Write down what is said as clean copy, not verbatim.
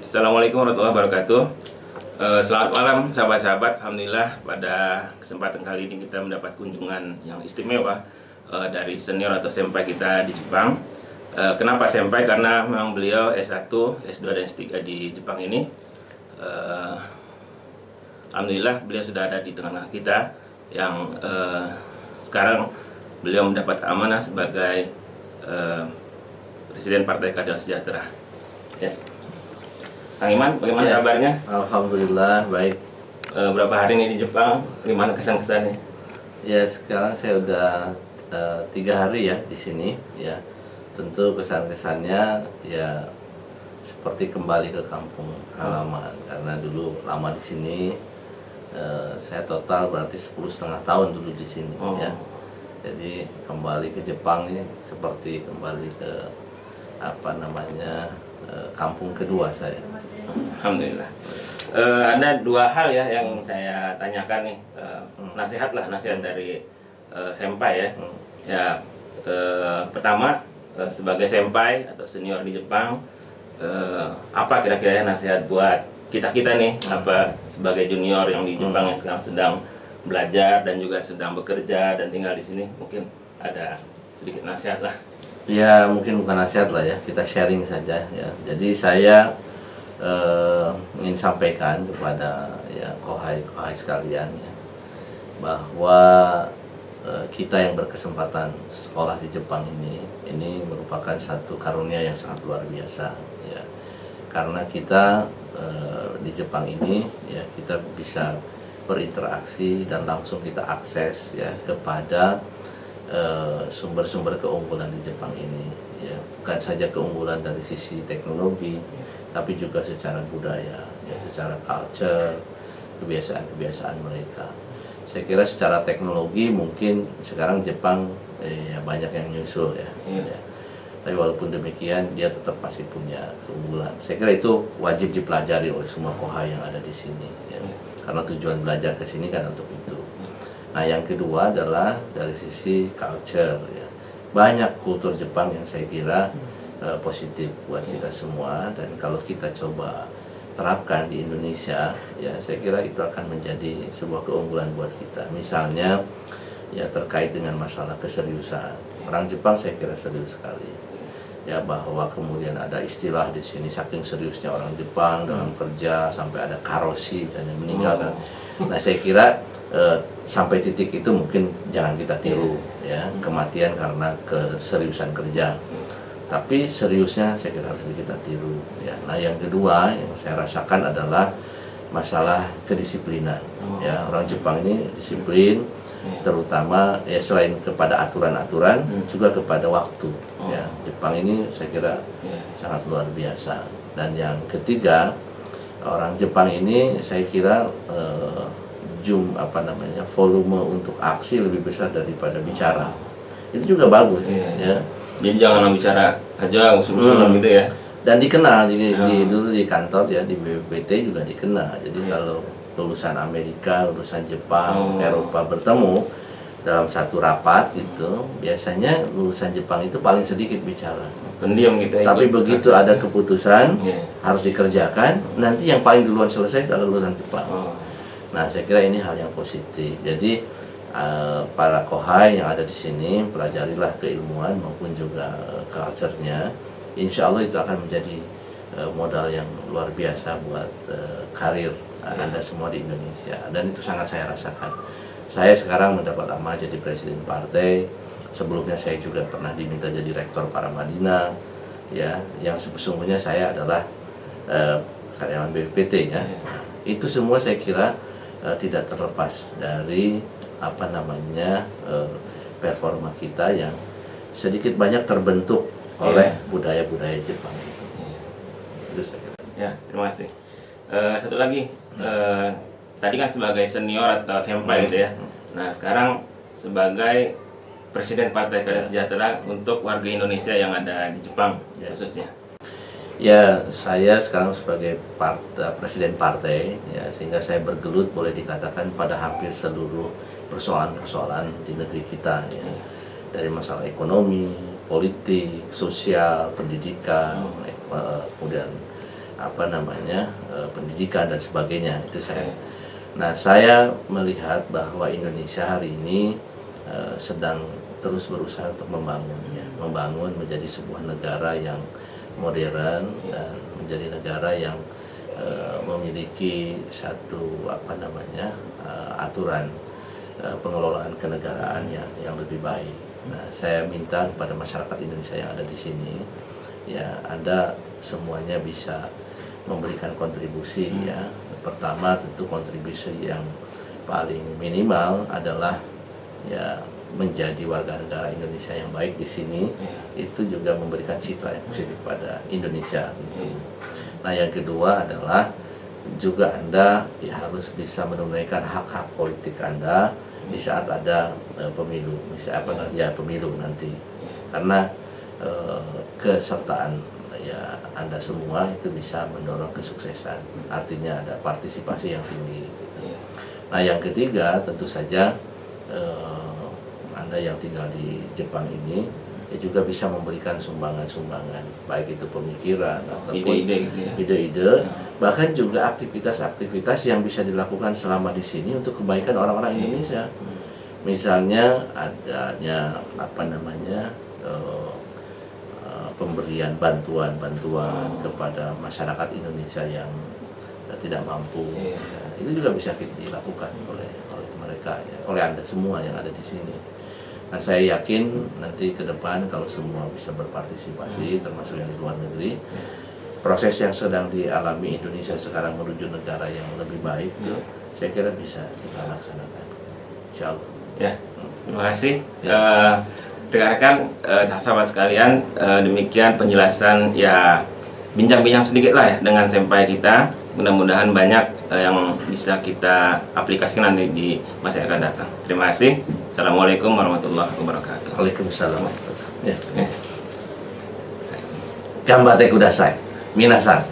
Assalamualaikum warahmatullahi wabarakatuh. Selamat malam sahabat-sahabat. Alhamdulillah pada kesempatan kali ini kita mendapat kunjungan yang istimewa dari senior atau senpai kita di Jepang. Kenapa senpai? Karena memang beliau S1, S2 dan S3 di Jepang ini. Alhamdulillah beliau sudah ada di tengah kita yang sekarang beliau mendapat amanah sebagai Presiden Partai Keadilan Sejahtera. Ya. Kang Iman, bagaimana kabarnya? Alhamdulillah baik. Berapa hari ini di Jepang? Gimana kesan-kesannya? Ya sekarang saya udah 3 hari ya di sini. Ya tentu kesan-kesannya ya seperti kembali ke kampung halaman karena dulu lama di sini. Saya total berarti 10,5 tahun dulu di sini. Ya. Jadi kembali ke Jepang ini seperti kembali ke kampung kedua saya. Alhamdulillah. Ada dua hal ya yang saya tanyakan nih, nasihat dari senpai ya. Ya, pertama sebagai senpai atau senior di Jepang, apa kira-kira nasihat buat kita nih, apa sebagai junior yang di Jepang yang sekarang sedang belajar dan juga sedang bekerja dan tinggal di sini, mungkin ada sedikit nasihat lah. Ya mungkin bukan nasihat lah ya, kita sharing saja ya. Jadi saya ingin sampaikan kepada ya kohai sekalian ya, bahwa kita yang berkesempatan sekolah di Jepang ini merupakan satu karunia yang sangat luar biasa ya. Karena kita di Jepang ini ya kita bisa berinteraksi dan langsung kita akses ya kepada sumber-sumber keunggulan di Jepang ini ya, bukan saja keunggulan dari sisi teknologi tapi juga secara budaya ya, secara culture, kebiasaan mereka. Saya kira secara teknologi mungkin sekarang Jepang ya banyak yang nyusul ya. Tapi walaupun demikian dia tetap masih punya keunggulan. Saya kira itu wajib dipelajari oleh semua kohai yang ada di sini ya. Karena tujuan belajar ke sini kan untuk itu. Nah yang kedua adalah dari sisi culture ya. Banyak kultur Jepang yang saya kira positif buat kita semua, dan kalau kita coba terapkan di Indonesia ya saya kira itu akan menjadi sebuah keunggulan buat kita. Misalnya ya terkait dengan masalah keseriusan. Orang Jepang saya kira serius sekali. Ya bahwa kemudian ada istilah di sini saking seriusnya orang Jepang dalam kerja sampai ada karoshi dan yang meninggal kan. Nah saya kira sampai titik itu mungkin jangan kita tiru ya, kematian karena keseriusan kerja. Tapi seriusnya saya kira harus kita tiru ya. Nah yang kedua yang saya rasakan adalah masalah kedisiplinan ya. Orang Jepang ini disiplin terutama ya selain kepada aturan-aturan juga kepada waktu ya. Jepang ini saya kira sangat luar biasa. Dan yang ketiga, orang Jepang ini saya kira volume untuk aksi lebih besar daripada bicara. Itu juga bagus ya. Jadi jangan bicara aja usul-usulan gitu ya. Dan dikenal dulu di kantor ya, di BPT juga dikenal. Jadi kalau lulusan Amerika, lulusan Jepang, Eropa bertemu dalam satu rapat itu biasanya lulusan Jepang itu paling sedikit bicara. Pendiam gitu. Tapi begitu ada keputusan harus dikerjakan, nanti yang paling duluan selesai kalau lulusan Jepang. Nah, saya kira ini hal yang positif. Jadi para kohai yang ada di sini pelajarilah keilmuan maupun juga culture-nya. Insya Allah itu akan menjadi modal yang luar biasa buat karir Anda semua di Indonesia. Dan itu sangat saya rasakan. Saya sekarang mendapat amanah jadi presiden partai. Sebelumnya saya juga pernah diminta jadi rektor Paramadina. Ya, yang sesungguhnya saya adalah karyawan BPT ya. Itu semua saya kira tidak terlepas dari performa kita yang sedikit banyak terbentuk oleh budaya-budaya Jepang itu. Itu saya kira. Ya, terima kasih. Satu lagi, tadi kan sebagai senior atau senpai gitu ya. Nah, sekarang sebagai Presiden Partai Keadilan Sejahtera untuk warga Indonesia yang ada di Jepang khususnya. Ya, saya sekarang sebagai presiden partai ya, sehingga saya bergelut boleh dikatakan pada hampir seluruh persoalan-persoalan di negeri kita ya. Dari masalah ekonomi, politik, sosial, pendidikan, kemudian pendidikan dan sebagainya. Itu saya. Nah, saya melihat bahwa Indonesia hari ini sedang terus berusaha untuk membangun menjadi sebuah negara yang modern dan menjadi negara yang memiliki satu aturan pengelolaan kenegaraan yang lebih baik. Nah, saya minta kepada masyarakat Indonesia yang ada di sini, ya Anda semuanya bisa memberikan kontribusi ya. Pertama tentu kontribusi yang paling minimal adalah ya menjadi warga negara Indonesia yang baik di sini, itu juga memberikan citra yang positif pada Indonesia gitu. Nah, yang kedua adalah juga Anda ya harus bisa menunaikan hak-hak politik Anda di saat ada pemilu, pemilu nanti, karena kesertaan ya Anda semua itu bisa mendorong kesuksesan, artinya ada partisipasi yang tinggi gitu. Nah, yang ketiga tentu saja Anda yang tinggal di Jepang ini ya juga bisa memberikan sumbangan-sumbangan, baik itu pemikiran ataupun ide-ide, bahkan juga aktivitas-aktivitas yang bisa dilakukan selama di sini untuk kebaikan orang-orang Indonesia. Misalnya adanya pemberian bantuan kepada masyarakat Indonesia yang tidak mampu, itu juga bisa dilakukan oleh mereka ya, oleh Anda semua yang ada di sini. Nah, saya yakin nanti ke depan kalau semua bisa berpartisipasi, termasuk yang di luar negeri, proses yang sedang dialami Indonesia sekarang menuju negara yang lebih baik, saya kira bisa kita laksanakan, insya Allah. Ya, terima kasih. Rekan-rekan, sahabat sekalian, demikian penjelasan ya, bincang-bincang sedikit lah ya dengan senpai kita. Mudah-mudahan banyak yang bisa kita aplikasikan nanti di masa yang akan datang. Terima kasih. Assalamualaikum warahmatullahi wabarakatuh. Waalaikumsalam. Ya. Gambate kudasai. Minasan.